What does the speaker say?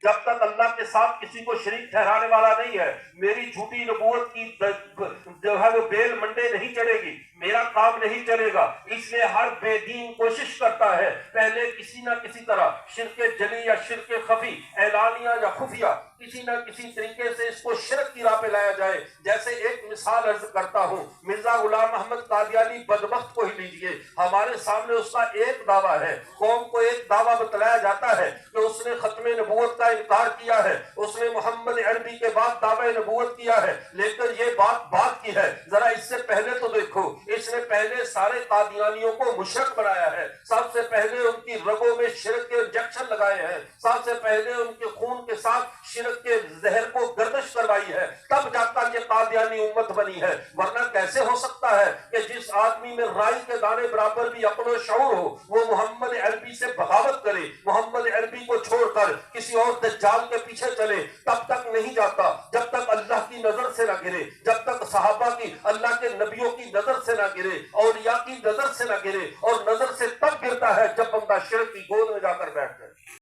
جب تک اللہ کے ساتھ کسی کو شریک ٹھہرانے والا نہیں ہے، میری جھوٹی نبوت کی جو ہے وہ بیل منڈے نہیں چڑھے گی، میرا کام نہیں چلے گا۔ اس لیے ہر بے دین کوشش کرتا ہے پہلے کسی نہ کسی طرح شرک جلی یا شرک خفی، اعلانیہ یا خفیہ، کسی نہ کسی طریقے سے اس کو شرک کی راہ پہ لایا جائے۔ جیسے ایک مثال عرض کرتا ہوں، مرزا غلام احمد قادیانی بدبخت کو ہی لیجئے، ہمارے سامنے اس کا ایک دعویٰ ہے، قوم کو ایک دعویٰ بتلایا جاتا ہے کہ اس نے ختم نبوت کا انکار کیا ہے، اس نے محمد عربی کے بعد دعوی نبوت کیا ہے، لیکن یہ بات کی ہے، ذرا اس سے پہلے تو دیکھو، اس نے پہلے سارے قادیانیوں کو مشرک بنایا ہے، سب سے پہلے ان کی رگوں میں شرک کے انجیکشن لگائے ہیں، سب سے پہلے ان کے خون کے ساتھ شرک کے زہر کو گردش کروائی ہے، تب جا کر یہ قادیانی امت بنی ہے۔ ورنہ کیسے ہو سکتا ہے کہ جس آدمی میں رائی کے دانے برابر بھی عقل و شعور ہو، وہ محمد عربی سے بغاوت کرے، محمد عربی کو چھوڑ کر کسی اور دجال کے پیچھے چلے؟ تب تک نہیں جاتا جب تک اللہ کی نظر سے نہ گرے، جب تک صحابہ کی، اللہ کے نبیوں کی نظر سے نہ گرے، اولیاء کی نظر سے نہ گرے، اور نظر سے تب گرتا ہے جب بندہ شرک کی گود میں جا کر بیٹھ جائے۔